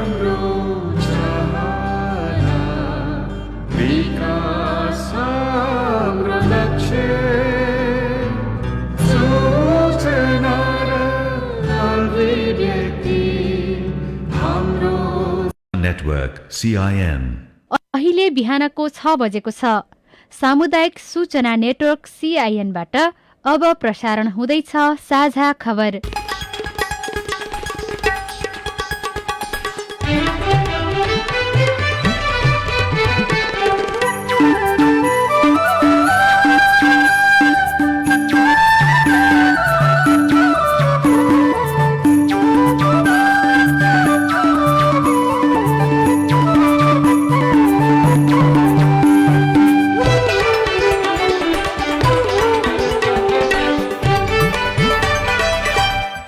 हाम्रो चाहना विकास हाम्रो लक्ष्य सूचना र अभिव्यक्ति हाम्रो नेटवर्क CIN। अहिले बिहानको 6 बजेको छ। सामुदायिक सूचना नेटवर्क CIN बाट अब प्रसारण हुँदैछ साझा खबर।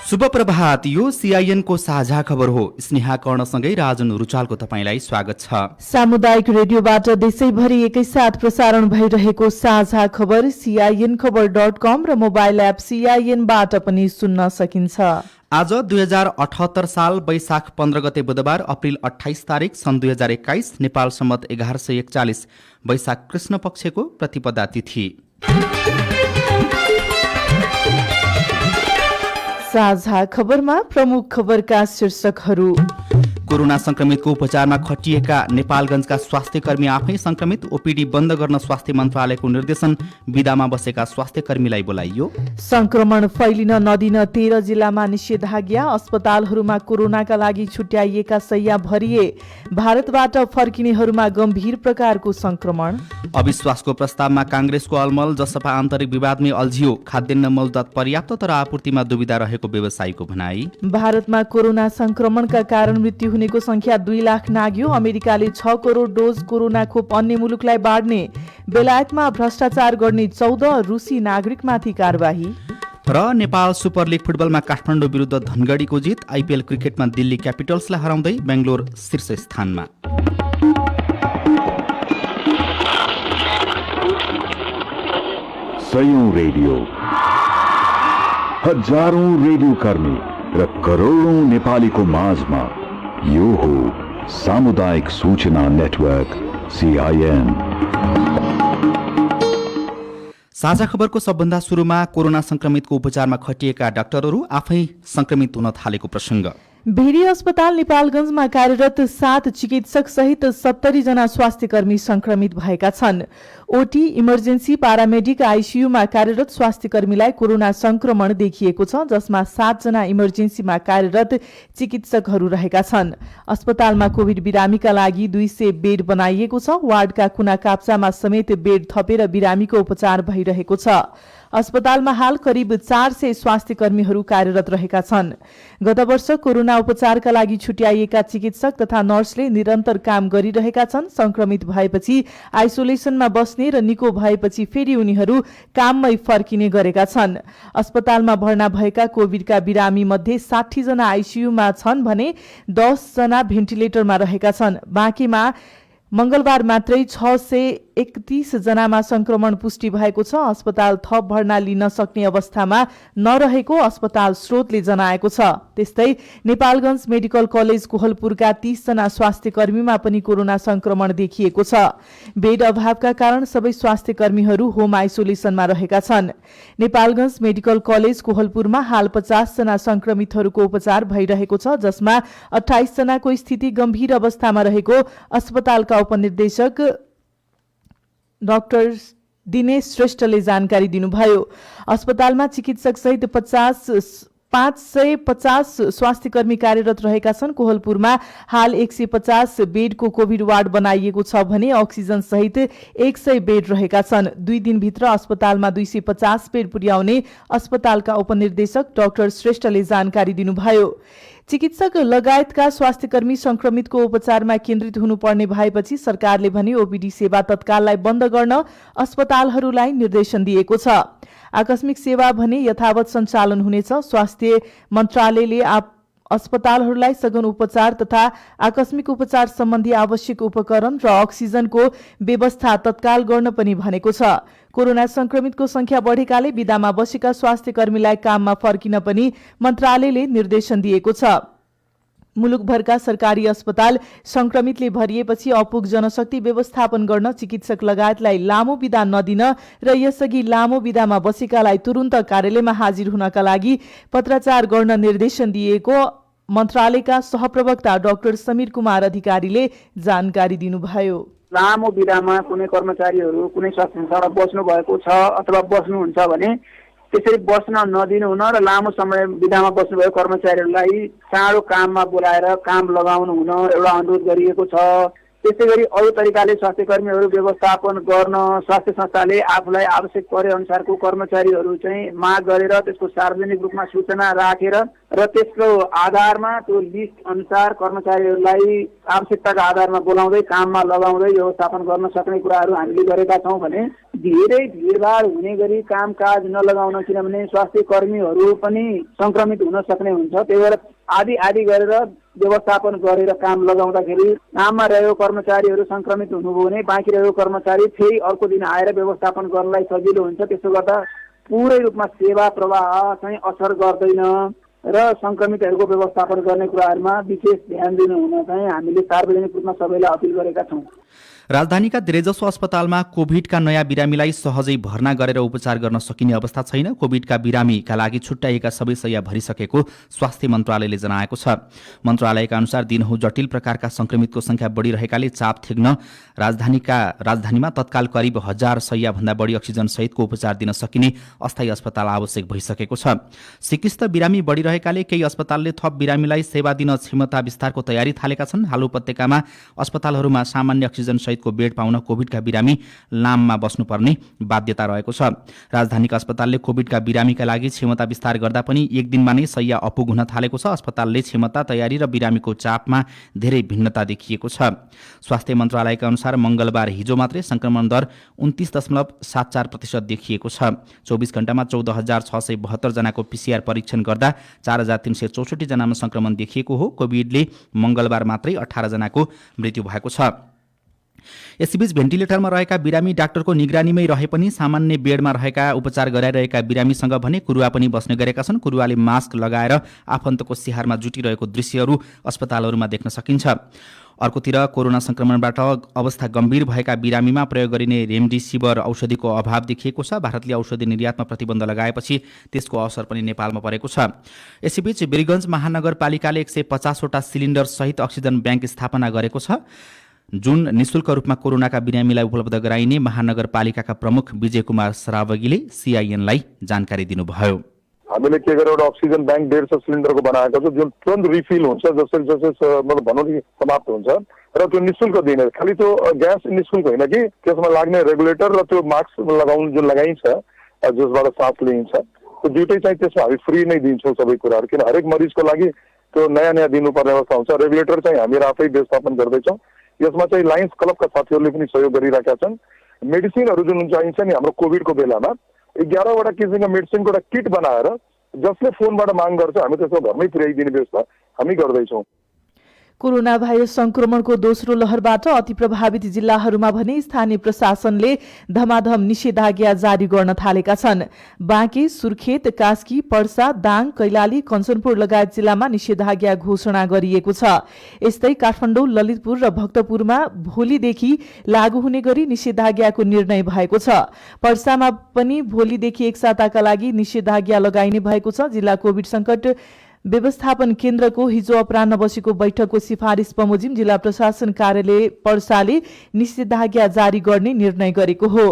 शुभ प्रभात। यो CIN को साझा खबर हो। स्नेहा कर्णसँगै राजन रुचालको तपाईलाई स्वागत छ। सामुदायिक रेडियोबाट देशैभरि एकैसाथ प्रसारण भइरहेको साझा खबर CINखबर.com र मोबाइल एप CIN बाट पनि सुन्न सकिन्छ। आज 2078 साल वैशाख 15 गते बुधबार अप्रिल 28 तारिक सन् 2021 नेपाल सम्मत 1141 वैशाख कृष्ण पक्षको प्रतिपदा तिथि। साझा खबरमा प्रमुख खबरका शीर्षकहरू। कोरोना संक्रमितको उपचारमा खटिएका नेपालगञ्जका स्वास्थ्य कर्मी आफै संक्रमित। ओपीडी बन्द गर्न स्वास्थ्य मन्त्रालयको निर्देशन। विदामा बसेका स्वास्थ्य कर्मीलाई बोलाइयो। संक्रमण फैलिन नदिन 13 जिल्लामा निषेधाज्ञा। अस्पतालहरूमा कोरोनाका लागि छुट्याइएका शैय्या भरिए। भारतबाट फर्किनेहरूमा गम्भीर प्रकारको संक्रमण। अविश्वासको प्रस्तावमा कांग्रेसको अलमल। जसपा आन्तरिक विवादमै अल्झियो। खाद्यान्न मौजदात पर्याप्त तर आपूर्तिमा दुविधा रहेको व्यवसायीको भनाई। भारतमा कोरोना संक्रमणका कारण मृत्यु हुनेको संख्या 2 लाख नाग्यो। अमेरिकाले 6 करोड डोज कोरोना खोप अन्य मुलुकलाई बाँड्ने। बेलायतमा भ्रष्टाचार गर्ने 14 रुसी नागरिकमाथि कारबाही। र नेपाल सुपर लिग फुटबलमा काठमाडौँ विरुद्ध धनगढीको जित। आइपिएल क्रिकेटमा दिल्ली क्यापिटल्सलाई हराउँदै बेंगलोर शीर्ष स्थानमा। सयौं रेडियो, हजारौं रेडियो कर्मी र करोडौं नेपालीको माझमा यो हो सामुदायिक सूचना नेटवर्क CIN। साझा खबरको सबभन्दा सुरुमा कोरोना संक्रमितको उपचारमा खटिएका डाक्टरहरू आफै संक्रमित हुन थालेको प्रसंग। भेरी अस्पताल नेपालगञ्जमा कार्यरत 7 चिकित्सक सहित 70 जना स्वास्थ्य कर्मी संक्रमित भएका छन्। ओटी, इमर्जेन्सी, पारामेडिक, आइसियुमा कार्यरत स्वास्थ्य कर्मीलाई कोरोना संक्रमण देखिएको छ, जसमा 7 जना इमर्जेन्सीमा कार्यरत चिकित्सकहरू रहेका छन्। अस्पतालमा कोभिड बिरामीका लागि 200 बेड बनाइएको छ। वार्डका कुना काप्चामा समेत बेड थपेर बिरामीको उपचार भइरहेको छ। अस्पतालमा हाल करिब 400 स्वास्थ्य कर्मीहरू कार्यरत रहेका छन्। गत वर्ष कोरोना उपचारका लागि छुट्याइएका चिकित्सक तथा नर्सले निरन्तर काम गरिरहेका छन्। संक्रमित भएपछि आइसोलेसनमा बस्ने र निको भएपछि फेरि उनीहरू काममै फर्किने गरेका छन्। अस्पतालमा भर्ना भएका कोभिडका बिरामी मध्ये 60 जना आइसियुमा छन् भने 10 जना भेन्टिलेटरमा रहेका छन्। बाँकीमा मंगलबार मात्रै 631 जनामा संक्रमण पुष्टि भएको छ। अस्पताल थप भर्ना लिन सक्ने अवस्थामा नरहेको अस्पताल स्रोतले जनाएको छ। त्यस्तै नेपालगञ्ज मेडिकल कलेज कोहलपुरका 30 जना स्वास्थ्य कर्मीमा पनि कोरोना संक्रमण देखिएको छ। बेड अभावका कारण सबै स्वास्थ्य कर्मीहरू होम आइसोलेसनमा रहेका छन्। नेपालगञ्ज मेडिकल कलेज कोहलपुरमा हाल 50 जना संक्रमितहरूको उपचार भइरहेको छ, जसमा 28 जनाको स्थिति गम्भीर अवस्थामा रहेको अस्पतालका उपनिर्देशक डाक्टर दिनेश श्रेष्ठले जानकारी दिनुभयो। अस्पतालमा चिकित्सक सहित 550 स्वास्थ्य कर्मी कार्यरत रहेका छन्। कोहलपुरमा हाल 150 बेडको कोभिड वार्ड बनाइएको छ भने अक्सिजन सहित 100 बेड रहेका छन्। 2 दिनभित्र अस्पतालमा 250 बेड पुर्याउने अस्पतालका उपनिर्देशक डाक्टर श्रेष्ठले जानकारी दिनुभयो। चिकित्सक लगायतका स्वास्थ्य कर्मी संक्रमितको उपचारमा केन्द्रित हुनुपर्ने भएपछि सरकारले भने ओपीडी सेवा तत्काललाई बन्द गर्न अस्पतालहरूलाई निर्देशन दिएको छ। आकस्मिक सेवा भने यथावत सञ्चालन हुनेछ। स्वास्थ्य मन्त्रालयले अस्पतालहरूलाई सघन उपचार तथा आकस्मिक उपचार सम्बन्धी आवश्यक उपकरण र अक्सिजनको व्यवस्था तत्काल गर्न पनि भनेको छ। कोरोना संक्रमितको संख्या बढेकाले विदामा बसेका स्वास्थ्य कर्मीलाई काममा फर्किन पनि मन्त्रालयले निर्देशन दिएको छ। मुलुकभरका सरकारी अस्पताल संक्रमितले भरिएपछि अपुग जनशक्ति व्यवस्थापन गर्न चिकित्सक लगायतलाई लामो बिदा नदिन र यसअघि लामो बिदामा बसेकालाई तुरुन्त कार्यालयमा हाजिर हुनका लागि पत्राचार गर्न निर्देशन दिएको मन्त्रालयका सहप्रवक्ता डाक्टर समीर कुमार अधिकारीले जानकारी दिनुभयो। लामो बिदामा कुनै कर्मचारीहरू कुनै स्वास्थ्य संस्थामा बस्नु भएको छ अथवा बस्नुहुन्छ भने त्यसरी बस्न नदिनु हुन र लामो समय बिदामा बस्नुभएको कर्मचारीहरूलाई चाँडो काममा बोलाएर काम लगाउनु हुन एउटा अनुरोध गरिएको छ। त्यसै गरी अरू तरिकाले स्वास्थ्य कर्मीहरू व्यवस्थापन गर्न स्वास्थ्य संस्थाले आफूलाई आवश्यक परे अनुसारको कर्मचारीहरू चाहिँ माग गरेर त्यसको सार्वजनिक रूपमा सूचना राखेर र त्यसको आधारमा त्यो लिस्ट अनुसार कर्मचारीहरूलाई आवश्यकताका आधारमा बोलाउँदै काममा लगाउँदै व्यवस्थापन गर्न सक्ने कुराहरू हामीले गरेका छौँ भने धेरै भिडभाड हुने गरी कामकाज नलगाउन, किनभने स्वास्थ्य कर्मीहरू पनि संक्रमित हुन सक्ने हुन्छ। त्यही भएर आदि गरेर व्यवस्थापन गरेर काम लगाउँदाखेरि काममा रहेको कर्मचारीहरू संक्रमित हुनुभयो भने बाँकी रहेको कर्मचारी फेरि अर्को दिन आएर व्यवस्थापन गर्नलाई सजिलो हुन्छ। त्यसो गर्दा पुरै रूपमा सेवा प्रवाह चाहिँ असर गर्दैन र संक्रमितहरूको व्यवस्थापन गर्ने कुराहरूमा विशेष ध्यान दिनु हुन चाहिँ हामीले सार्वजनिक रूपमा सबैलाई अपिल गरेका छौँ। राजधानीका धेरैजसो अस्पतालमा कोभिडका नयाँ बिरामीलाई सहजै भर्ना गरेर उपचार गर्न सकिने अवस्था छैन। कोभिडका बिरामीका लागि छुट्याइएका सबै शैय्या भरिसकेको स्वास्थ्य मन्त्रालयले जनाएको छ। मन्त्रालयका अनुसार दिनहुँ जटिल प्रकारका संक्रमितको संख्या बढिरहेकाले चाप थेग्न राजधानीमा तत्काल करिब 1000 शैय्याभन्दा बढी अक्सिजन सहितको उपचार दिन सकिने अस्थायी अस्पताल आवश्यक भइसकेको छ। सिकिस्त बिरामी बढिरहेकाले केही अस्पतालले थप बिरामीलाई सेवा दिन क्षमता विस्तारको तयारी थालेका छन्। हाल उपत्यकामा अस्पतालहरूमा सामान्य अक्सिजन सहितको बेड पाउन कोभिडका बिरामी लाममा बस्नुपर्ने बाध्यता रहेको छ। राजधानीका अस्पतालले कोभिडका बिरामीका लागि क्षमता विस्तार गर्दा पनि एक दिनमा नै शैय्या अपुग हुन थालेको छ। अस्पतालले क्षमता तयारी र बिरामीको चापमा धेरै भिन्नता देखिएको छ। स्वास्थ्य मन्त्रालयका अनुसार मंगलबार हिजो मात्रै संक्रमण दर 29.74% देखिएको छ। 24 घण्टामा 14,672 जनाको पीसीआर परीक्षण गर्दा 4,364 जनामा संक्रमण देखिएको हो। कोभिडले मंगलबार मात्रै 18 जनाको मृत्यु भएको छ। यसैबीच भेन्टिलेटरमा रहेका बिरामी डाक्टरको निगरानीमै रहे पनि सामान्य बेडमा रहेका उपचार गराइरहेका बिरामीसँग भने कुरुवा पनि बस्ने गरेका छन्। कुरुवाले मास्क लगाएर आफन्तको स्याहारमा जुटिरहेको दृश्यहरू अस्पतालहरूमा देख्न सकिन्छ। अर्कोतिर कोरोना संक्रमणबाट अवस्था गम्भीर भएका बिरामीमा प्रयोग गरिने रेमडेसिभिर औषधिको अभाव देखिएको छ। भारतले औषधि निर्यातमा प्रतिबन्ध लगाएपछि त्यसको असर पनि नेपालमा परेको छ। यसैबीच वीरगञ्ज महानगरपालिकाले 150 वटा सिलिन्डर सहित अक्सिजन ब्याङ्क स्थापना गरेको छ, जुन निशुल्क रूपमा कोरोनाका बिरामीलाई उपलब्ध गराइने महानगरपालिकाका प्रमुख विजय कुमार सरावगीले सीआईएनलाई जानकारी दिनुभयो। हामीले के गरेर एउटा अक्सिजन ब्याङ्क 150 सिलिन्डरको बनाएको छ, जुन तुरन्त रिफिल हुन्छ, जसरी मतलब भनौँ नि समाप्त हुन्छ र त्यो निशुल्क दिने। खालि त्यो ग्यास निशुल्क होइन कि त्यसमा लाग्ने रेगुलेटर र त्यो मास्क लगाउनु जुन लगाइन्छ जसबाट सास लिइन्छ, त्यो दुइटै चाहिँ त्यसमा हामी फ्री नै दिन्छौँ सबै कुराहरू। किन हरेक मरिजको लागि त्यो नयाँ दिनुपर्ने अवस्था हुन्छ। रेगुलेटर चाहिँ हामी आफै व्यवस्थापन गर्दैछौँ। यसमा चाहिँ लायन्स क्लबका साथीहरूले पनि सहयोग गरिरहेका छन्। मेडिसिनहरू जुन चाहिन्छ नि हाम्रो कोभिडको बेलामा 11 वटा किसिमका मेडिसिनको एउटा किट बनाएर जसले फोनबाट माग गर्छ हामी त्यसको घरमै पुर्याइदिने व्यवस्था हामी गर्दैछौँ। कोरोना भाइरस संक्रमणको दोस्रो लहरबाट अति प्रभावित जिल्लाहरूमा भने स्थानीय प्रशासनले धमाधम निषेधाज्ञा जारी गर्न थालेका छन्। बाँके, सुर्खेत, कास्की, पर्सा, दाङ, कैलाली, कञ्चनपुर लगायत जिल्लामा निषेधाज्ञा घोषणा गरिएको छ। यस्तै काठमाडौँ, ललितपुर र भक्तपुरमा भोलिदेखि लागू हुने गरी निषेधाज्ञाको निर्णय भएको छ। पर्सामा पनि भोलिदेखि एक साताका लागि निषेधाज्ञा लगाइने भएको छ। जिल्ला कोभिड संकट व्यवस्थापन केन्द्रको हिजो अपराह्न बसेको बैठकको सिफारिस बमोजिम जिल्ला प्रशासन कार्यालय पर्साले निषेधाज्ञा जारी गर्ने निर्णय गरेको हो।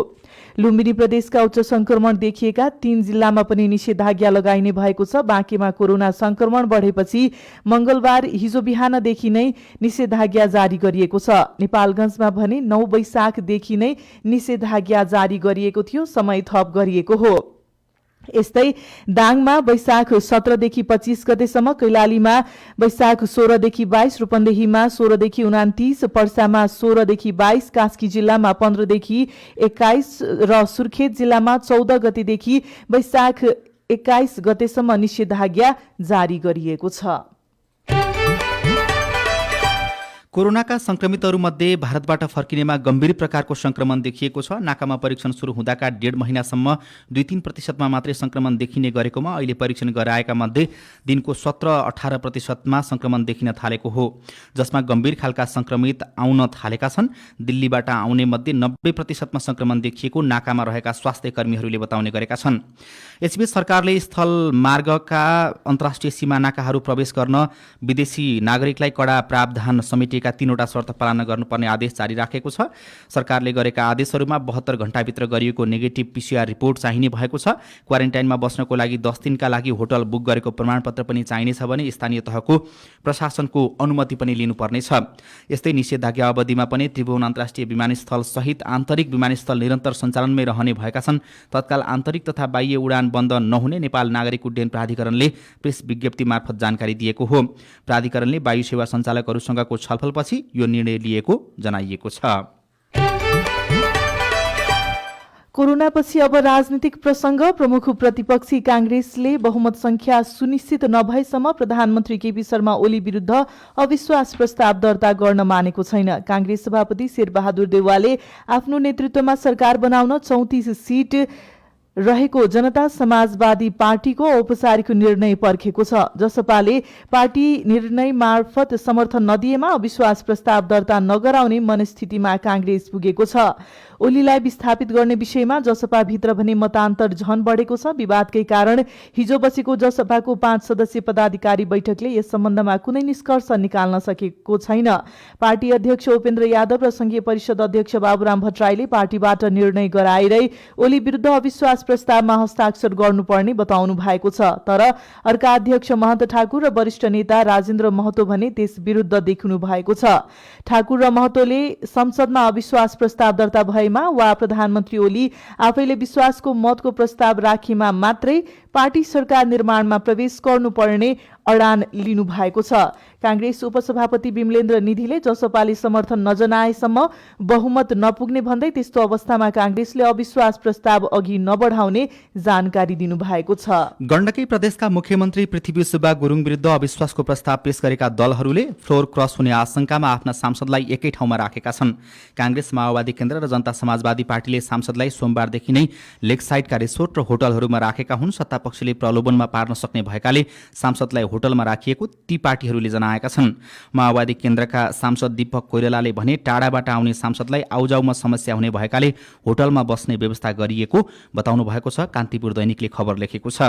लुम्बिनी प्रदेशका उच्च संक्रमण देखिएका 3 जिल्लामा पनि निषेधाज्ञा लगाइने भएको छ। बाँकेमा कोरोना संक्रमण बढेपछि मंगलबार हिजो बिहानदेखि नै निषेधाज्ञा जारी गरिएको छ। नेपालगञ्जमा भने 9 वैशाखदेखि नै निषेधाज्ञा जारी गरिएको थियो, समय थप गरिएको हो। यस्तै दाङमा वैशाख 17 देखि 25 गतेसम्म, कैलालीमा वैशाख 16 देखि 22, रूपन्देहीमा 16 देखि 29, पर्सामा 16 देखि 22, कास्की जिल्लामा 15 देखि 21 र सुर्खेत जिल्लामा 14 गतेदेखि वैशाख 21 गतेसम्म निषेधाज्ञा जारी गरिएको छ। कोरोनाका संक्रमितहरूमध्ये भारतबाट फर्किनेमा गम्भीर प्रकारको संक्रमण देखिएको छ। नाकामा परीक्षण सुरु हुँदाका 1.5 महिनासम्म 2-3% मात्रै संक्रमण देखिने गरेकोमा अहिले परीक्षण गराएका मध्ये दिनको 17-18% संक्रमण देखिन थालेको हो, जसमा गम्भीर खालका संक्रमित आउन थालेका छन्। दिल्लीबाट आउने मध्ये 90% संक्रमण देखिएको नाकामा रहेका स्वास्थ्य कर्मीहरूले बताउने गरेका छन्। यसबीच सरकारले स्थल मार्गका अन्तर्राष्ट्रिय सीमा नाकाहरू प्रवेश गर्न विदेशी नागरिकलाई कडा प्रावधान समेटिएका 3वटा शर्त पालना गर्नुपर्ने आदेश जारी राखेको छ। सरकारले गरेका आदेशहरूमा 72 घण्टाभित्र गरिएको नेगेटिभ PCR रिपोर्ट चाहिने भएको छ। क्वारेन्टाइनमा बस्नको लागि 10 दिनका लागि होटल बुक गरेको प्रमाणपत्र पनि चाहिनेछ भने स्थानीय तहको प्रशासनको अनुमति पनि लिनुपर्नेछ। यस्तै निषेधाज्ञा अवधिमा पनि त्रिभुवन अन्तर्राष्ट्रिय विमानस्थल सहित आन्तरिक विमानस्थल निरन्तर सञ्चालनमै रहने भएका छन्। तत्काल आन्तरिक तथा बाह्य उडान बन्द नहुने नेपाल नागरिक उड्डयन प्राधिकरणले प्रेस विज्ञप्ति मार्फत जानकारी दिएको हो। प्राधिकरणले वायु सेवा सञ्चालकहरूसँगको छलफलपछि यो निर्णय लिएको जनाइएको छ। कोरोनापछि अब राजनीतिक प्रसङ्ग। प्रमुख प्रतिपक्षी कांग्रेसले बहुमत संख्या सुनिश्चित नभएसम्म प्रधानमन्त्री केपी शर्मा ओली विरुद्ध अविश्वास प्रस्ताव दर्ता गर्न मानेको छैन। कांग्रेस सभापति शेरबहादुर देउवाले आफ्नो नेतृत्वमा सरकार बनाउन 34 सीट रहेको जनता समाजवादी पार्टीको औपचारिक निर्णय पर्खेको छ। जसपाले पार्टी निर्णय मार्फत समर्थन नदिएमा अविश्वास प्रस्ताव दर्ता नगराउने मनस्थितिमा कांग्रेस पुगेको छ। ओलीलाई विस्थापित गर्ने विषयमा जसपाभित्र भने मतान्तर झन बढेको छ। विवादकै कारण हिजो बसेको जसपाको 5 सदस्यीय पदाधिकारी बैठकले यस सम्बन्धमा कुनै निष्कर्ष निकाल्न सकेको छैन। पार्टी अध्यक्ष उपेन्द्र यादव र संघीय परिषद अध्यक्ष बाबुराम भट्टराईले पार्टीबाट निर्णय गराएरै ओली विरुद्ध अविश्वास प्रस्तावमा हस्ताक्षर गर्नुपर्ने बताउनु भएको छ। तर अर्का अध्यक्ष महन्त ठाकुर र वरिष्ठ नेता राजेन्द्र महतो भने त्यस विरुद्ध देखिनु भएको छ। ठाकुर र महतोले संसदमा अविश्वास प्रस्ताव दर्ता भएमा वा प्रधानमन्त्री ओली आफैले विश्वासको मतको प्रस्ताव राखेमा मात्रै पार्टी सरकार निर्माणमा प्रवेश गर्नुपर्ने अडान लिनु भएको छ। कांग्रेस उपसभापति विमलेन्द्र निधिले जसपाले समर्थन नजनाएसम्म बहुमत नपुग्ने भन्दै त्यस्तो अवस्थामा कांग्रेसले अविश्वास प्रस्ताव अघि नबढाउने जानकारी दिनु भएको छ। गण्डकी प्रदेशका मुख्यमन्त्री पृथ्वी सुब्बा गुरुङ विरुद्ध अविश्वासको प्रस्ताव पेश गरेका दलहरूले फ्लोर क्रस हुने आशंकामा आफ्ना सांसदलाई एकै ठाउँमा राखेका छन्। कांग्रेस, माओवादी केन्द्र र जनता समाजवादी पार्टीले सांसदलाई सोमबारदेखि नै लेक साइडका रिसोर्ट र होटलहरूमा राखेका हुन्। सत्तापक्षले प्रलोभनमा पार्न सक्ने भएकाले सांसदलाई होटलमा राखिएको ती पार्टीहरूले जनाएका छन्। माओवादी केन्द्रका सांसद दीपक कोइरालाले भने टाढाबाट आउने सांसदलाई आउजाउमा समस्या हुने भएकाले होटलमा बस्ने व्यवस्था गरिएको बताउनु भएको छ। कान्तिपुर दैनिकले खबर लेखेको छ।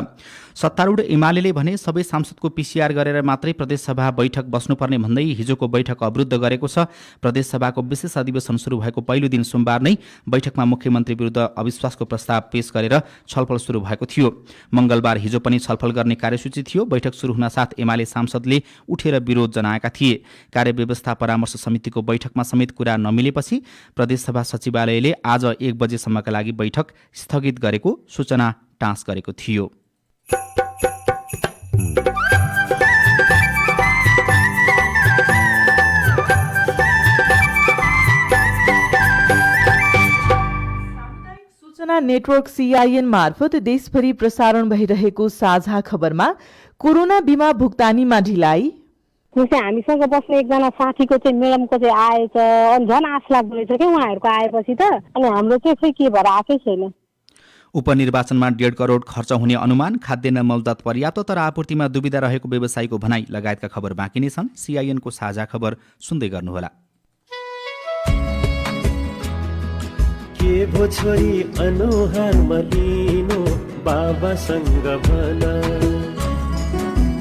सत्तारूढ एमाले भने सबै सांसदको PCR गरेर मात्रै प्रदेशसभा बैठक बस्नुपर्ने भन्दै हिजोको बैठक अवरुद्ध गरेको छ। प्रदेशसभाको विशेष अधिवेशन सुरु भएको पहिलो दिन सोमबार नै बैठकमा मुख्यमन्त्री विरुद्ध अविश्वासको प्रस्ताव पेश गरेर छलफल सुरु भएको थियो। मंगलबार हिजो पनि छलफल गर्ने कार्यसूची थियो। बैठक सुरु हुन साथ एमाले सांसदले उठेर विरोध जनाएका थिए। कार्यव्यवस्था परामर्श समितिको बैठकमा समेत कुरा नमिलेपछि प्रदेशसभा सचिवालयले आज 1 बजेसम्मका लागि बैठक स्थगित गरेको सूचना टाँस गरेको थियो। सूचना नेटवर्क CIN मार्फत देशभरि प्रसारण भइरहेको साझा खबरमा कोरोना बिमा भुक्तानीमा ढिलाइ, जस्तै हामीसँग बस्ने एकजना साथीको चाहिँ म्याडमको चाहिँ आएछ, अनि झन् आश लाग्दो रहेछ क्या उहाँहरूको आएपछि त, अनि हाम्रो चाहिँ खै के भएर आएकै छैन। उपनिर्वाचनमा 1.5 करोड खर्च हुने अनुमान, खाद्यान्न मौजदात पर्याप्त तर आपूर्तिमा दुविधा रहेको व्यवसायीको भनाई लगायतका खबर बाँकी नै छन्। CIN को साझा खबर सुन्दै गर्नुहोला। के भो छोरी अनुहार मलिनो बाबासँग भन,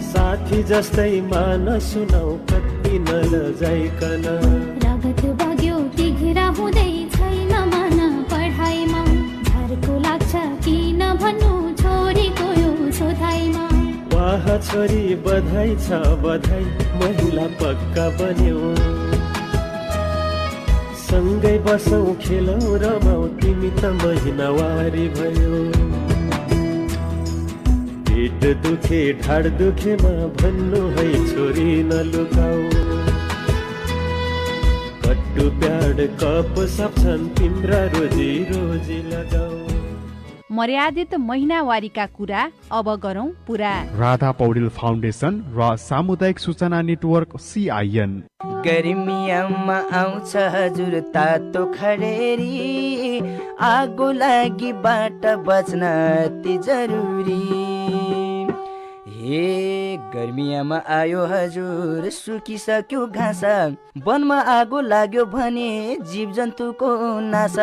साथी जस्तै मान सुनाउ कति नलजाइकन, रगत बग्यो तिघ्रा हुँदै छैन मन पढाइमा, झर्को लाग्छ किन भन्नु छोरीको यो छोथाइमा, वाह छोरी बधाई छ बधाई महिला पक्का बन्यो, सँगै बसौँ खेलौँ रमाऊ तिमी त महिनावारी भयो, पेट दुखे ढाड दुखेमा भन्नु है छोरी नलुकाऊ, कट्टु प्याड कप सब छन् तिम्रा रोजी रोजी लगाऊ। मर्यादित महिनावारीका कुरा अब गरौँ पुरा। राधा पौडेल फाउन्डेसन र सामुदायिक सूचना नेटवर्क CIN। गर्मियामा आउँछ हजुर तातो खडेरी, आगो लागिबाट बच्न अति जरुरी। हे गर्मियामा आयो हजुर सुकिसक्यो घाँस, वनमा आगो लाग्यो भने जीव जन्तुको नाश।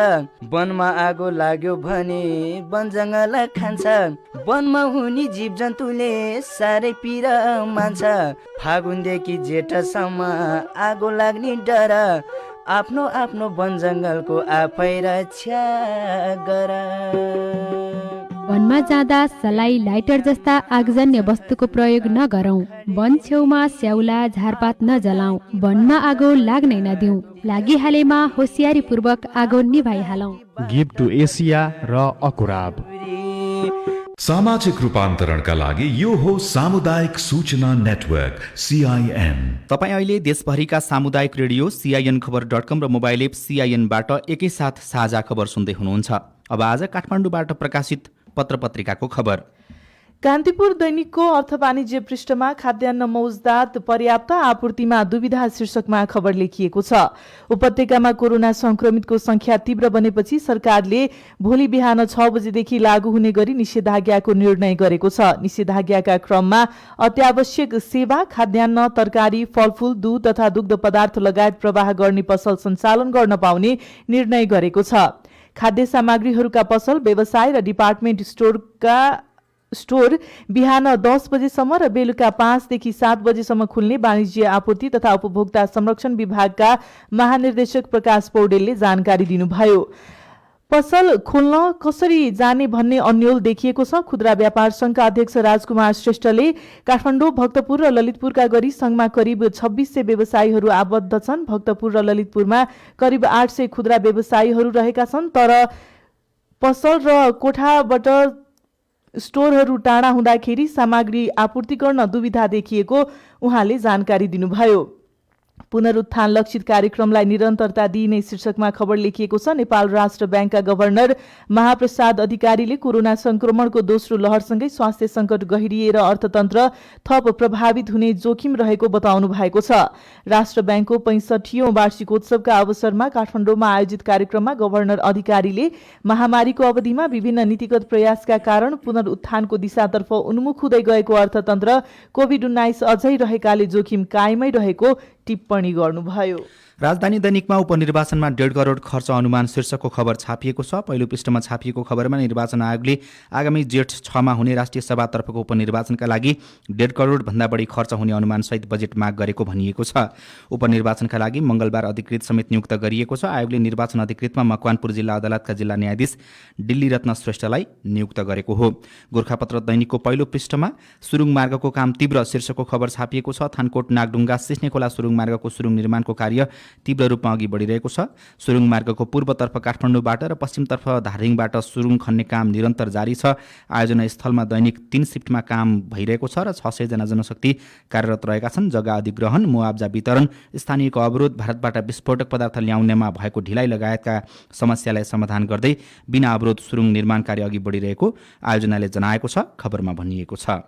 वनमा आगो लाग्यो भने वन जङ्गल खान्छ, वनमा हुने जीव जन्तुले साह्रै पीडा मान्छ। फागुनदेखि जेठसम्म आगो लाग्ने डर, आफ्नो आफ्नो वन जङ्गलको आफै रक्षा गर। वनमा जाँदा सलाई, लाइटर जस्ता आगजन्य वस्तुको प्रयोग नगरौं। वन छेउमा स्याउला, झारपात नजलाऊ। वनमा आगो लाग्नै नदिऊ। लागिहालेमा होसियारीपूर्वक आगो निभाइहालौं। गिफ्ट टु एसिया र अकुराब। सामाजिक रूपान्तरणका लागि यो हो सामुदायिक सूचना नेटवर्क CIN। तपाईँ अहिले देशभरिका सामुदायिक रेडियो CINखबर.com र मोबाइल एप CINबाट एकैसाथ साझा खबर सुन्दै हुनुहुन्छ। अब आज काठमाडौँबाट प्रकाशित पत्र पत्रिकाको खबर। कान्तिपुर दैनिकको अर्थ वाणिज्य पृष्ठमा खाद्यान्न मौजदात पर्याप्त आपूर्तिमा दुविधा शीर्षकमा खबर लेखिएको छ। उपत्यकामा कोरोना संक्रमितको संख्या तीव्र बनेपछि सरकारले भोलि बिहान 6 बजेदेखि लागू हुने गरी निषेधाज्ञाको निर्णय गरेको छ। निषेधाज्ञाका क्रममा अत्यावश्यक सेवा, खाद्यान्न, तरकारी, फलफूल, दूध तथा दुग्ध पदार्थ लगायत प्रवाह गर्ने पसल सञ्चालन गर्न पाउने निर्णय गरेको छ। खाद्य सामग्रीहरूका पसल, व्यवसाय र डिपार्टमेन्ट स्टोर बिहान 10 बजेसम्म र बेलुका 5 देखि 7 बजेसम्म खुल्ने वाणिज्य आपूर्ति तथा उपभोक्ता संरक्षण विभागका महानिर्देशक प्रकाश पौडेलले जानकारी दिनुभयो। पसल खोल्न कसरी जाने भन्ने अन्यल देखिएको छ। खुद्रा व्यापार संघका अध्यक्ष राजकुमार श्रेष्ठले काठमाडौँ, भक्तपुर र ललितपुरका गरी संघमा करिब 2600 व्यवसायीहरू आबद्ध छन्। भक्तपुर र ललितपुरमा करिब 800 खुद्रा व्यवसायीहरू रहेका छन्, तर पसल र कोठाबाट स्टोरहरू टाढा हुँदाखेरि सामग्री आपूर्ति गर्न दुविधा देखिएको उहाँले जानकारी दिनुभयो। पुनरुत्थान लक्षित कार्यक्रमलाई निरन्तरता दिइने शीर्षकमा खबर लेखिएको छ। नेपाल राष्ट्र ब्याङ्कका गभर्नर महाप्रसाद अधिकारीले कोरोना संक्रमणको दोस्रो लहरसँगै स्वास्थ्य संकट गहिरिएर अर्थतन्त्र थप प्रभावित हुने जोखिम रहेको बताउनु भएको छ। राष्ट्र ब्याङ्कको 65औं वार्षिकोत्सवका अवसरमा काठमाडौँमा आयोजित कार्यक्रममा गभर्नर अधिकारीले महामारीको अवधिमा विभिन्न नीतिगत प्रयासका कारण पुनरुत्थानको दिशातर्फ उन्मुख हुँदै गएको अर्थतन्त्र कोभिड-19 अझै रहेकाले जोखिम कायमै रहेको टिप्पणी गर्नुभयो। राजधानी दैनिकमा उपनिर्वाचनमा 1.5 करोड खर्च अनुमान शीर्षकको खबर छापिएको छ। पहिलो पृष्ठमा छापिएको खबरमा निर्वाचन आयोगले आगामी जेठ 6मा हुने राष्ट्रिय सभातर्फको उपनिर्वाचनका लागि 1.5 करोड भन्दा बढी खर्च हुने अनुमानसहित बजेट माग गरेको भनिएको छ। उपनिर्वाचनका लागि मंगलबार अधिकृत समेत नियुक्त गरिएको छ। आयोगले निर्वाचन अधिकृतमा मकवानपुर जिल्ला अदालतका जिल्ला न्यायाधीश डिल्ली रत्न श्रेष्ठलाई नियुक्त गरेको हो। गोरखापत्र दैनिकको पहिलो पृष्ठमा सुरुङ मार्गको काम तीव्र शीर्षकको खबर छापिएको छ। थानकोट नागढुङ्गा सिस्नेखोला सुरुङ मार्गको सुरुङ निर्माणको कार्य तीव्र रूपमा अघि बढिरहेको छ। सुरुङ मार्गको पूर्वतर्फ काठमाडौँबाट र पश्चिमतर्फ धादिङबाट सुरुङ खन्ने काम निरन्तर जारी छ। आयोजना स्थलमा दैनिक 3 शिफ्टमा काम भइरहेको छ र 600 जना जनशक्ति कार्यरत रहेका छन्। जग्गा अधिग्रहण, मुआब्जा वितरण, स्थानीयको अवरोध, भारतबाट विस्फोटक पदार्थ ल्याउनेमा भएको ढिलाइ लगायतका समस्यालाई समाधान गर्दै बिना अवरोध सुरुङ निर्माण कार्य अघि बढिरहेको आयोजनाले जनाएको छ, खबरमा भनिएको छ।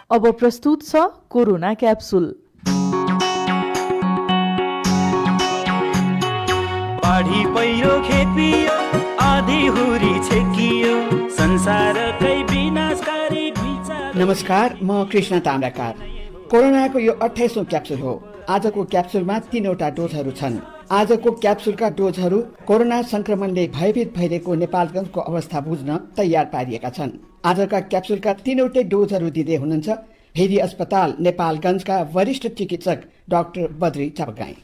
अब प्रस्तुत छ कोरोना क्याप्सुल। बाढी पहिरो खेपियो, आधी हुरी छेकियो, संसारकै विनाशकारी विचार। नमस्कार, म कृष्ण ताम्राकार। कोरोनाको यो 28औं क्याप्सुल हो। आजको क्याप्सुलमा 3वटा डोजहरू छन्। आजको क्याप्सुलका डोजहरू कोरोना संक्रमणले भयभीत भइरहेको नेपालगञ्जको अवस्था बुझ्न तयार पारिएका छन्। आजका क्याप्सुलका 3वटै डोजहरू दिँदै हुनुहुन्छ भेरी अस्पताल नेपालगञ्जका वरिष्ठ चिकित्सक डाक्टर बद्री चापगाई।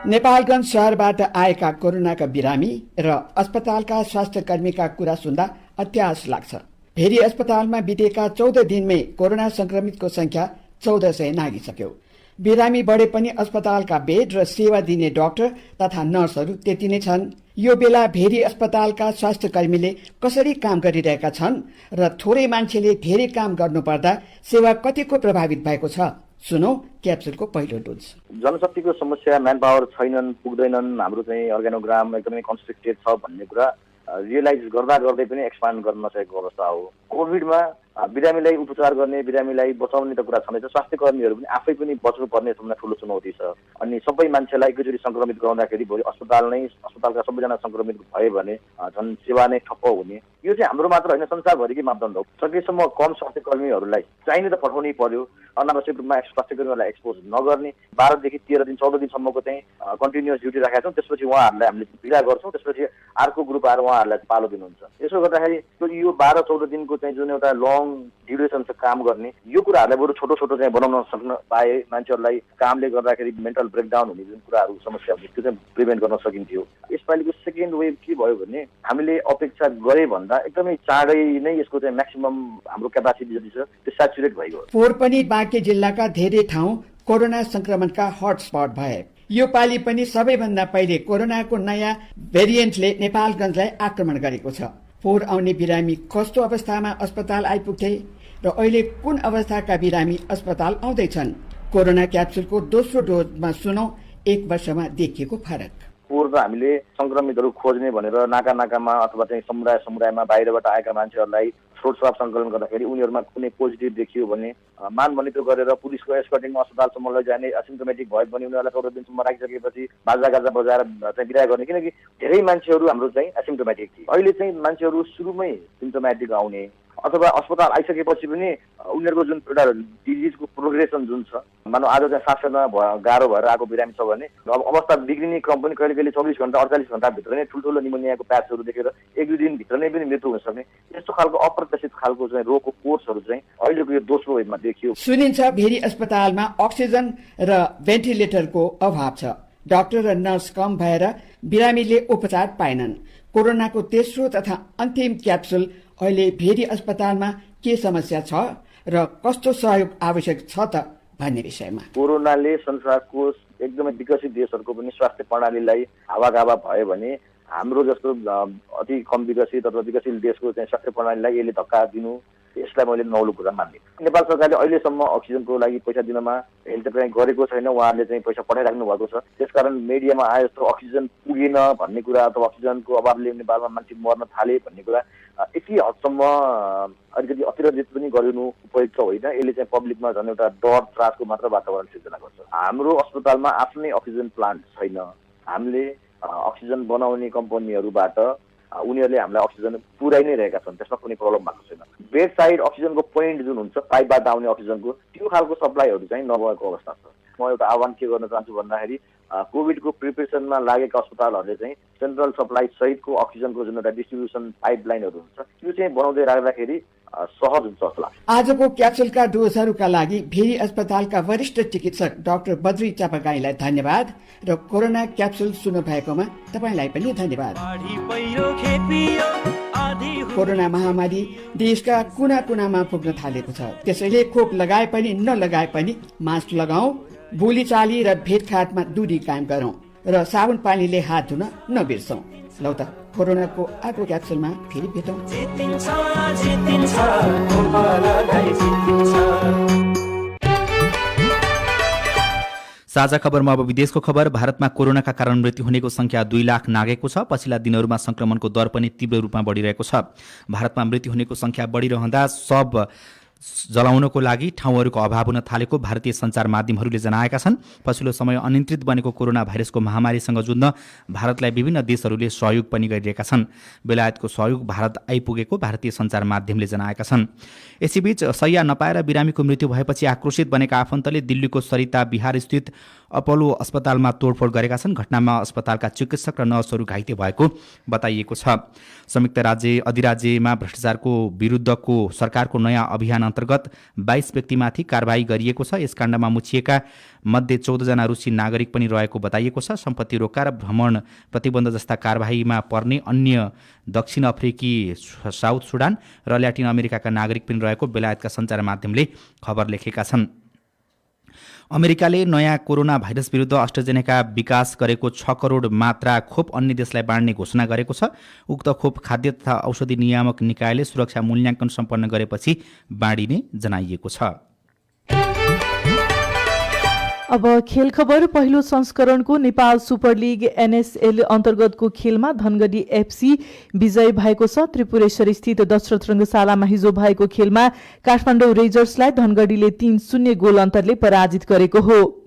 नेपालगञ्ज शहरबाट आएका कोरोनाका बिरामी र अस्पतालका स्वास्थ्य कर्मीका कुरा सुन्दा अत्यास लाग्छ। भेरी अस्पतालमा बितेका 14 दिनमै कोरोना संक्रमितको संख्या 1400 नागिसक्यो। बिरामी बढे पनि अस्पतालका बेड र सेवा दिने डाक्टर तथा नर्सहरू त्यति नै छन्। यो बेला भेरी अस्पतालका स्वास्थ्य कर्मीले कसरी काम गरिरहेका छन् र थोरै मान्छेले धेरै काम गर्नुपर्दा सेवा कतिको प्रभावित भएको छ, सुनौ क्याप्सुलको पहिलो डोज। जनशक्तिको समस्या, म्यान पावर छैनन्, पुग्दैनन्, हाम्रो चाहिँ अर्गानोग्राम एकदमै कन्स्ट्रिक्टेड छ भन्ने कुरा रियलाइज गर्दा गर्दै पनि एक्सपान्ड गर्न नसकेको अवस्था हो। कोभिडमा बिरामीलाई उपचार गर्ने, बिरामीलाई बचाउने त कुरा छँदैछ, स्वास्थ्य कर्मीहरू पनि आफै पनि बच्नुपर्ने सबभन्दा ठुलो चुनौती छ। अनि सबै मान्छेलाई एकैचोटि सङ्क्रमित गराउँदाखेरि भोलि अस्पतालका सबैजना सङ्क्रमित भयो भने झन् सेवा नै ठप्प हुने। यो चाहिँ हाम्रो मात्र होइन, संसारभरिकै मापदण्ड हो। सकेसम्म कम स्वास्थ्य कर्मीहरूलाई चाहिने त पठाउनै पर्यो, अनावश्यक रूपमा स्वास्थ्य कर्मीहरूलाई एक्सपोज नगर्ने। 12 देखि 13 दिन 14 दिनसम्मको चाहिँ कन्टिन्युअस ड्युटी राखेका छौँ, त्यसपछि उहाँहरूलाई हामीले ढिला गर्छौँ, त्यसपछि अर्को ग्रुप आएर उहाँहरूलाई पालो दिनुहुन्छ। यसो गर्दाखेरि यो 12-14 दिनको चाहिँ जुन एउटा लङ ड्युरेसन छ काम गर्ने, यो कुराहरूलाई बरु छोटो छोटो चाहिँ बनाउन सक्न पाए मान्छेहरूलाई कामले गर्दाखेरि मेन्टल ब्रेकडाउन हुने जुन कुराहरू समस्या हुने त्यो चाहिँ प्रिभेन्ट गर्न सकिन्थ्यो। यसपालिको सेकेन्ड वेभ के भयो भने हामीले अपेक्षा गरे भन्दा एकदमै चाँडै नै यसको चाहिँ म्याक्सिमम हाम्रो क्यापासिटी जति छ त्यो स्याचुरेट भएको हो। पोहोर पनि बाँके जिल्लाका धेरै ठाउँ कोरोना संक्रमणका हटस्पट भए। यो पालि पनि सबैभन्दा पहिले कोरोनाको नयाँ भेरिएन्टले नेपालगञ्जलाई आक्रमण गरेको छ। पोहोर आउने बिरामी कस्तो अवस्थामा अस्पताल आइपुग्थे र अहिले कुन अवस्थाका बिरामी अस्पताल आउँदैछन्? कोरोना क्याप्सुलको दोस्रो डोजमा सुनौ 1 वर्षमा देखिएको फरक। पोहोर त हामीले संक्रमितहरू खोज्ने भनेर नाका नाकामा अथवा चाहिँ समुदायमा बाहिरबाट आएका मान्छेहरूलाई थ्रोट स्वाब सङ्कलन गर्दाखेरि उनीहरूमा कुनै पोजिटिभ देखियो भने मानमनितो गरेर पुलिसको एस्कर्टिङमा अस्पतालसम्म लैजाने, एसिम्टोमेटिक भयो भने उनीहरूलाई 14 दिनसम्म राखिसकेपछि बाजागाजा बजाएर चाहिँ बिदा गर्ने, किनकि धेरै मान्छेहरू हाम्रो चाहिँ एसिम्टोमेटिक थिए। अहिले चाहिँ मान्छेहरू सुरुमै सिम्टोमेटिक आउने अथवा अस्पताल आइसकेपछि पनि उनीहरूको जुन एउटा डिजिजको प्रोग्रेसन जुन छ, मानव आज चाहिँ सास फेर्न गाह्रो भएर आएको बिरामी छ भने अब अवस्था बिग्रिने क्रम पनि कहिले कहिले 24 घण्टा 48 घण्टाभित्र नै ठुल्ठुलो निमोनियाको प्याचहरू देखेर 1-2 दिनभित्र नै पनि मृत्यु हुन सक्ने यस्तो खालको अप्रत्याशित खालको चाहिँ रोगको कोर्सहरू चाहिँ अहिलेको यो दोस्रो वेभमा देखियो। सुनिन्छ भेरी अस्पतालमा अक्सिजन र भेन्टिलेटरको अभाव छ। डाक्टर र नर्स कम भएर बिरामीले उपचार पाएनन्। कोरोनाको तेस्रो तथा अन्तिम क्याप्सुल अहिले भेरी अस्पतालमा के समस्या छ र कस्तो सहयोग आवश्यक छ त भन्ने विषयमा कोरोनाले संसारको एकदमै विकसित देशहरूको पनि स्वास्थ्य प्रणालीलाई हावागावा भयो भने हाम्रो जस्तो अति कम विकसित अथवा विकसित देशको चाहिँ स्वास्थ्य प्रणालीलाई यसले धक्का दिनु, यसलाई मैले नौलो कुरा मान्ने। नेपाल सरकारले अहिलेसम्म अक्सिजनको लागि पैसा दिनमा हेल्पलाइन गरेको छैन, उहाँहरूले चाहिँ पैसा पठाइराख्नु भएको छ। त्यसकारण मिडियामा आए जस्तो अक्सिजन पुगेन भन्ने कुरा अथवा अक्सिजनमा अभावले नेपालमा मान्छे मर्न थाले भन्ने कुरा यति हदसम्म अलिकति अतिरञ्जित पनि गरिनु उपयुक्त होइन। यसले चाहिँ पब्लिकमा झन् एउटा डर त्रासको मात्र वातावरण सिर्जना गर्छ। हाम्रो अस्पतालमा आफ्नै अक्सिजन प्लान्ट छैन। हामीले अक्सिजन बनाउने कम्पनीहरूबाट उनीहरूले हामीलाई अक्सिजन पुर्याइ नै रहेका छन्, त्यसमा कुनै प्रब्लम भएको छैन। बेड साइड अक्सिजनको पोइन्ट जुन हुन्छ पाइपबाट आउने अक्सिजनको त्यो खालको सप्लाईहरू चाहिँ नभएको अवस्था छ। म एउटा आह्वान के गर्न चाहन्छु भन्दाखेरि कोभिडको प्रिपरेसनमा लागेका अस्पतालहरूले चाहिँ सेन्ट्रल सप्लाई सहितको अक्सिजनको जुन एउटा डिस्ट्रिब्युसन पाइपलाइनहरू हुन्छ त्यो चाहिँ बनाउँदै राख्दाखेरि सहज हुन्छ जस्तो लाग्छ। आजको क्याप्सुलका डोजहरूका लागि भेरी अस्पतालका वरिष्ठ चिकित्सक डाक्टर बद्री चापागाईलाई धन्यवाद र कोरोना क्याप्सुल सुन्नु भएकोमा तपाईँलाई पनि धन्यवाद। कोरोना महामारी देशका कुना कुनामा पुग्न थालेको छ, त्यसैले खोप लगाए पनि नलगाए पनि मास्क लगाऊ, बोलीचाली र भेटघाटमा दूरी कायम गरौं र साबुन पानीले हात धुन नबिर्सौं। लौ त कोरोनाको अर्को क्याप्सुलमा फेरि भेटौं। साझा खबरमा अब विदेशको खबर। भारतमा कोरोनाका कारण मृत्यु हुनेको संख्या 2 लाख नागेको छ। पछिल्ला दिनहरूमा संक्रमणको दर पनि तीव्र रूपमा बढिरहेको छ। भारतमा मृत्यु हुनेको संख्या बढिरहँदा सब जलाउनको लागि ठाउँहरूको अभाव हुन थालेको भारतीय सञ्चार माध्यमहरूले जनाएका छन्। पछिल्लो समय अनियन्त्रित बनेको कोरोना भाइरसको महामारीसँग जुझ्न भारतलाई विभिन्न देशहरूले सहयोग पनि गरिरहेका छन्। बेलायतको सहयोग भारत आइपुगेको भारतीय सञ्चार माध्यमले जनाएका छन्। यसैबीच शैय्या नपाएर बिरामीको मृत्यु भएपछि आक्रोशित बनेका आफन्तले दिल्लीको सरिता बिहार स्थित अपोलो अस्पतालमा तोडफोड गरेका छन्। घटनामा अस्पतालका चिकित्सक र नर्सहरू घाइते भएको बताइएको छ। संयुक्त राज्य अधिराज्यमा भ्रष्टाचारको विरुद्धको सरकारको नयाँ अभियान अन्तर्गत 22 व्यक्तिमाथि कारबाही गरिएको छ। यस काण्डमा मुछिएका मध्ये 14 जना रुसी नागरिक पनि रहेको बताइएको छ। सम्पत्ति रोका र भ्रमण प्रतिबन्ध जस्ता कारबाहीमा पर्ने अन्य दक्षिण अफ्रिकी, साउथ सुडान र ल्याटिन अमेरिकाका नागरिक पनि रहेको बेलायतका सञ्चार माध्यमले खबर लेखेका छन्। अमेरिकाले नयाँ कोरोना भाइरस विरुद्ध अस्ट्राजेनेका विकास गरेको 6 करोड मात्रा खोप अन्य देशलाई बाँड्ने घोषणा गरेको छ। उक्त खोप खाद्य तथा औषधि नियामक निकायले सुरक्षा मूल्याङ्कन सम्पन्न गरेपछि बाँडिने जनाइएको छ। अब खेल खबर। पहिलो संस्करणको नेपाल सुपर लिग NSL अन्तर्गतको खेलमा धनगढी FC विजय भएको छ। त्रिपुरेश्वर स्थित दशरथ रङ्गशालामा हिजो भएको खेलमा काठमाडौँ रेजर्सलाई धनगढीले 3-0 गोल अन्तरले पराजित गरेको हो।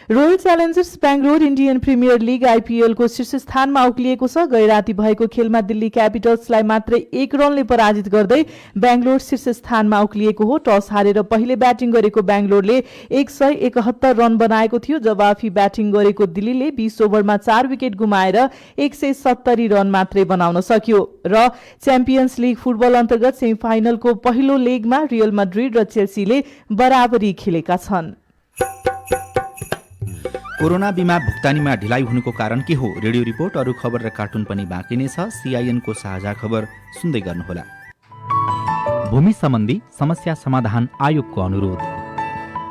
Royal Challengers Bangalore Indian premier league IPL को शीर्ष स्थानमा उक्लिएको छ। गैराती भएको खेलमा दिल्ली क्यापिटल्सलाई मात्रै 1 रनले पराजित गर्दै बेंगलोर शीर्ष स्थानमा उक्लिएको हो। टस हारेर पहिले ब्याटिङ गरेको बेंगलोरले 171 रन बनाएको थियो। जवाफी ब्याटिङ गरेको दिल्लीले 20 ओभरमा 4 विकेट गुमाएर 170 रन मात्रै बनाउन सक्यो। र च्याम्पियन्स लिग फुटबल अन्तर्गत सेमिफाइनलको पहिलो लेगमा रियल मैड्रिड र चेल्सीले बराबरी खेलेका छन्। कोरोना बिमा भुक्तानीमा ढिलाइ हुनुको कारण के हो? रेडियो रिपोर्ट, अरू खबर र कार्टुन पनि बाँकी नै छ। CIN को साझा खबर सुन्दै गर्नुहोला। भूमि सम्बन्धी समस्या समाधान आयोगको अनुरोध।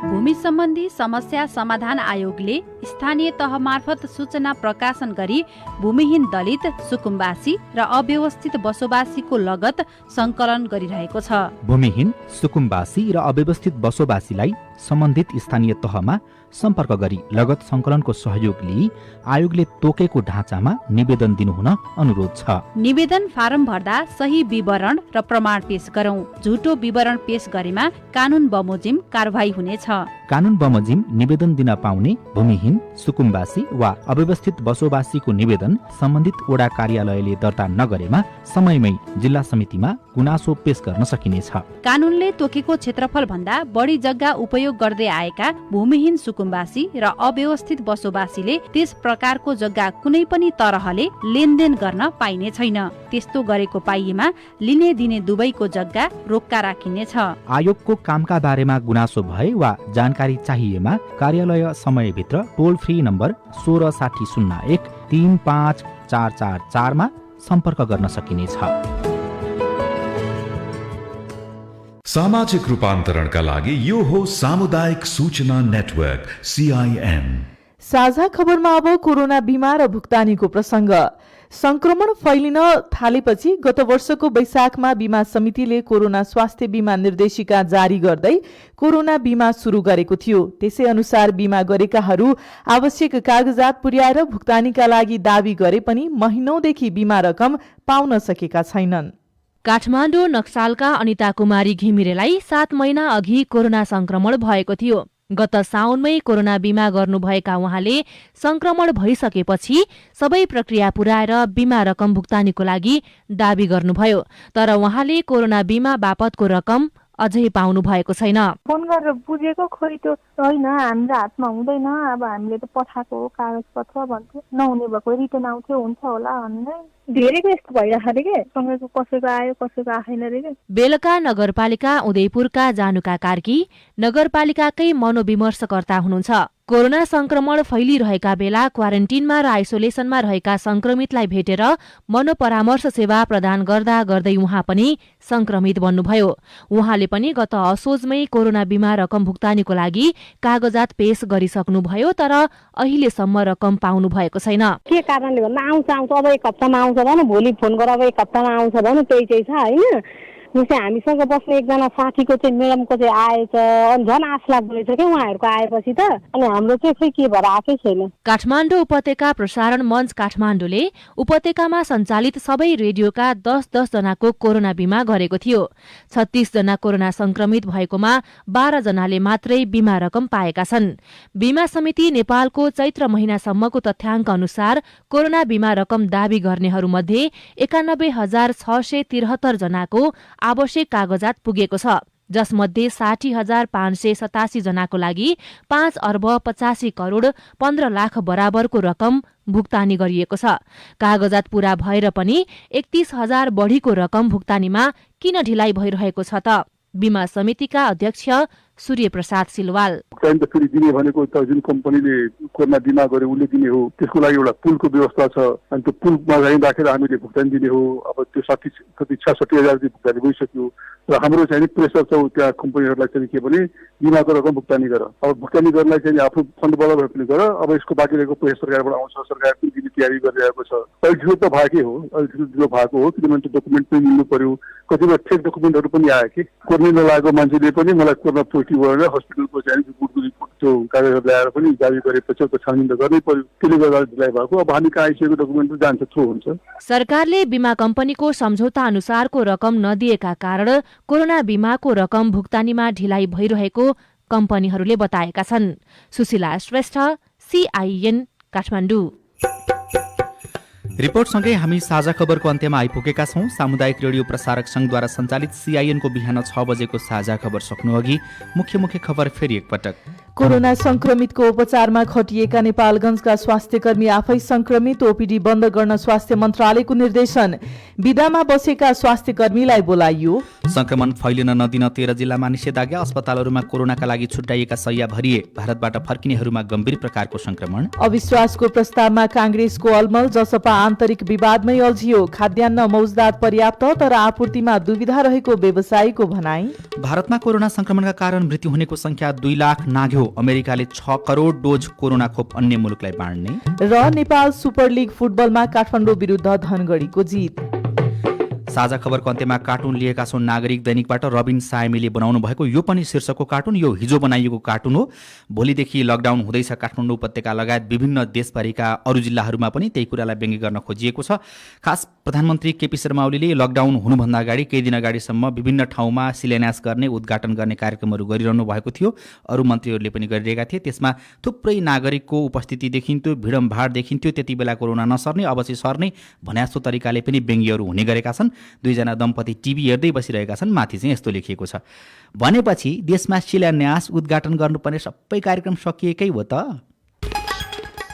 भूमि सम्बन्धी समस्या समाधान आयोगले स्थानीय तह मार्फत सूचना प्रकाशन गरी भूमिहीन दलित, सुकुम्बासी र अव्यवस्थित बसोबासीको लगत संकलन गरिरहेको छ। भूमिहीन, सुकुम्बासी र अव्यवस्थित बसोबासीलाई सम्बन्धित स्थानीय तहमा सम्पर्क गरी लगत संकलनको सहयोग लिई आयोगले तोकेको ढाँचामा निवेदन दिनुहुन अनुरोध छ। निवेदन फारम भर्दा सही विवरण र प्रमाण पेश गरौं। झुटो विवरण पेश गरेमा कानून बमोजिम कारबाही हुनेछ। कानून बमोजिम निवेदन दिन पाउने भूमिहीन, सुकुम्बासी वा अव्यवस्थित बसोबासीको निवेदन सम्बन्धित वडा कार्यालयले दर्ता नगरेमा समयमै जिल्ला समितिमा गुनासो पेश गर्न सकिनेछ। कानूनले तोकेको क्षेत्रफल भन्दा बढी जग्गा उपयोग गर्दै आएका भूमिहीन, सुकुम्बासी र अव्यवस्थित बसोबासीले त्यस प्रकारको जग्गा कुनै पनि तरहले लेनदेन गर्न पाइने छैन। त्यस्तो गरेको पाइएमा लिने दिने दुवैको जग्गा रोक्का राखिनेछ। आयोगको कामका बारेमा गुनासो भए वा जानकारी चाहिएमा कार्यालय समयभित्र टोल फ्री नम्बर 166001 35444 मा सम्पर्क गर्न सकिनेछ। सामाजिक रूपान्तरणका लागि यो हो सामुदायिक सूचना नेटवर्क CIN। साझा खबरमा अब कोरोना बिमा र भुक्तानीको प्रसंग। संक्रमण फैलिन थालेपछि गत वर्षको वैशाखमा बिमा समितिले कोरोना स्वास्थ्य बिमा निर्देशिका जारी गर्दै कोरोना बिमा सुरु गरेको थियो। त्यसै अनुसार बिमा गरेकाहरू आवश्यक कागजात पुर्याएर भुक्तानीका लागि दावी गरे पनि महिनौदेखि बिमा रकम पाउन सकेका छैनन्। काठमाडौँ नक्सालका अनिता कुमारी घिमिरेलाई 7 महिना अघि कोरोना संक्रमण भएको थियो। गत साउनमै कोरोना बिमा गर्नुभएका उहाँले संक्रमण भइसकेपछि सबै प्रक्रिया पुर्याएर बिमा रकम भुक्तानीको लागि दावी गर्नुभयो। तर उहाँले कोरोना बिमा बापतको रकम अझै पाउनु भएको छैन। फोन गरेर बुझेको खोइ त्यो होइन, हाम्रो हातमा हुँदैन, अब हामीले त पठाएको हो कागजपत्र भन्थ्यो, नहुने भएको रिटर्न आउँथ्यो, हुन्छ होला भन्ने। धेरैको यस्तो भइरहेको अरे के, सँगैको कसैको आयो कसैको आएन रे के। बेलका नगरपालिका उदयपुरका जानुका कार्की नगरपालिकाकै मनोविमर्शकर्ता हुनुहुन्छ। कोरोना संक्रमण फैलिरहेका बेला क्वारेन्टिनमा र आइसोलेसनमा रहेका संक्रमितलाई भेटेर मनोपरामर्श सेवा प्रदान गर्दा गर्दै उहाँ पनि संक्रमित बन्नुभयो। उहाँले पनि गत असोजमै कोरोना बिमा रकम भुक्तानीको लागि कागजात पेश गरिसक्नुभयो, तर अहिलेसम्म रकम पाउनु भएको छैन। के कारणले भन्दा आउँछ अब 1 हप्तामा आउँछ भने, भोलि फोन गरेर अब 1 हप्तामा आउँछ भने त्यही चाहिँ छ होइन। जस्तै हामीसँग बस्ने एकजना साथीको चाहिँ म्याडमको चाहिँ आएछ, अनि झन् आश लाग्दो रहेछ क्या उहाँहरूको आएपछि त, अनि हाम्रो चाहिँ खोइ के भएर आएकै छैन। काठमाडौँ उपत्यका प्रसारण मञ्च काठमाडौँले उपत्यकामा सञ्चालित सबै रेडियोका 10-10 जनाको कोरोना बिमा गरेको थियो। 36 जना कोरोना संक्रमित भएकोमा 12 जनाले मात्रै बिमा रकम पाएका छन्। बिमा समिति नेपालको चैत्र महिनासम्मको तथ्याङ्क अनुसार कोरोना बिमा रकम दावी गर्नेहरूमध्ये 91,673 जनाको आवश्यक कागजात पुगेको छ, जसमध्ये 60,587 जनाको लागि 5 अर्ब 85 करोड 15 लाख बराबरको रकम भुक्तानी गरिएको छ। कागजात पूरा भएर पनि 31,000 बढीको रकम भुक्तानीमा किन ढिलाइ भइरहेको छ त? बिमा समितिका अध्यक्ष सूर्य प्रसाद सिलवाल। भुक्तानी त फेरि दिने भनेको त जुन कम्पनीले कोरोना बिमा गर्यो उसले दिने हो, त्यसको लागि एउटा पुलको व्यवस्था छ, अनि त्यो पुलमा राखेर हामीले भुक्तानी दिने हो। अब त्यो 60,000 भुक्तानी भइसक्यो र हाम्रो चाहिँ प्रेसर छ त्यहाँ कम्पनीहरूलाई चाहिँ के भने बिमाको रकम भुक्तानी गर। अब भुक्तानी गर्नलाई चाहिँ आफ्नो फन्डबाट भए पनि गर। अब यसको बाँकी रहेको पैसा सरकारबाट आउँछ, सरकार पनि दिने तयारी गरिरहेको छ। अहिले त भएकै हो, अहिले ढिलो भएको हो, किनभने त्यो डकुमेन्ट पनि मिल्नु पर्यो। कतिपय फेक डकुमेन्टहरू पनि आयो कि कोरोना लागेको मान्छेले पनि मलाई कोरोना पोजिटिभ भएर हस्पिटलको चाहिँ रिपोर्ट त्यो कागजहरू ल्याएर पनि जारी गरेपछि त्यो छानबिन त गर्नै पर्यो, त्यसले गर्दा ढिलाइ भएको। अब हामी कहाँ आइसकेको डकुमेन्ट जान्छ थ्रु हुन्छ। सरकारले बीमा कम्पनीको सम्झौता अनुसारको रकम नदिएका कारण कोरोना बीमाको रकम भुक्तानीमा ढिलाइ भइरहेको कम्पनीहरूले बताएका छन्। सुशीला श्रेष्ठ, CIN, काठमाडौँ। रिपोर्टसँगै हामी साझा खबरको अन्त्यमा आइपुगेका छौं। सामुदायिक रेडियो प्रसारक संघद्वारा सञ्चालित CIN को बिहान 6 बजेको साझा खबर सक्नु अघि मुख्य खबर फेरि एकपटक। कोरोना संक्रमितको उपचारमा खटिएका नेपालगञ्जका स्वास्थ्यकर्मी आफै संक्रमित, ओपीडी बन्द गर्न स्वास्थ्य मन्त्रालयको निर्देशन। विदामा बसेका स्वास्थ्यकर्मीलाई बोलाइयो। संक्रमण फैलिन नदिन 13 जिल्लामा निषेधाज्ञा। अस्पतालहरूमा कोरोनाका लागि छुट्याइएका शैय्या भरिए। भारतबाट फर्किनेहरूमा गम्भीर प्रकारको संक्रमण। अविश्वासको प्रस्तावमा कांग्रेसको अलमल, जसपा आन्तरिक विवादमै अल्झियो। खाद्यान्न मौजदात पर्याप्त तर आपूर्तिमा दुविधा रहेको व्यवसायीको भनाई। भारतमा कोरोना संक्रमणका कारण मृत्यु हुनेको संख्या 2 लाख नाघ्यो। अमेरिकाले 6 करोड डोज कोरोना खोप अन्य मुलुकलाई बाँड्ने। र नेपाल सुपर लिग फुटबलमा काठमाडौँ विरुद्ध धनगढीको जित। साझा खबरको अन्त्यमा कार्टुन लिएका छौं नागरिक दैनिकबाट। रबिन सायमीले बनाउनु भएको यो पनि शीर्षकको कार्टुन। यो हिजो बनाइएको कार्टुन हो। भोलिदेखि लकडाउन हुँदैछ काठमाडौँ उपत्यका लगायत विभिन्न देशभरिका अरू जिल्लाहरूमा पनि त्यही कुरालाई व्यङ्ग्य गर्न खोजिएको छ। खास प्रधानमन्त्री केपी शर्मा ओलीले लकडाउन हुनुभन्दा अगाडि केही दिन अगाडिसम्म विभिन्न ठाउँमा शिलान्यास गर्ने, उद्घाटन गर्ने कार्यक्रमहरू गरिरहनु भएको थियो। अरू मन्त्रीहरूले पनि गरिरहेका थिए। त्यसमा थुप्रै नागरिकको उपस्थिति देखिन्थ्यो, भिडमभाड देखिन्थ्यो। त्यति बेला कोरोना नसर्ने, अब चाहिँ सर्ने भन्यास्तो तरिकाले पनि व्यङ्ग्यहरू हुने गरेका छन्। 2 जना दम्पति टिभी हेर्दै बसिरहेका छन्। माथि चाहिँ यस्तो लेखिएको छ, भनेपछि देशमा शिलान्यास उद्घाटन गर्नुपर्ने सबै कार्यक्रम सकिएकै हो त।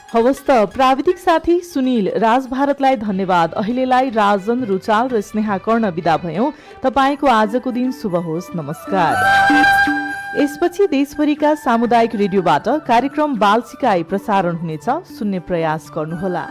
हवस् त, प्राविधिक साथी सुनिल राज भारतलाई धन्यवाद। अहिलेलाई राजन रुचाल र स्नेहा कर्ण बिदा भयौं। तपाईँको आजको दिन शुभ होस्। नमस्कार। यसपछि देशभरिका सामुदायिक रेडियोबाट कार्यक्रम बाल सिकाइ प्रसारण हुनेछ। सुन्ने प्रयास गर्नुहोला।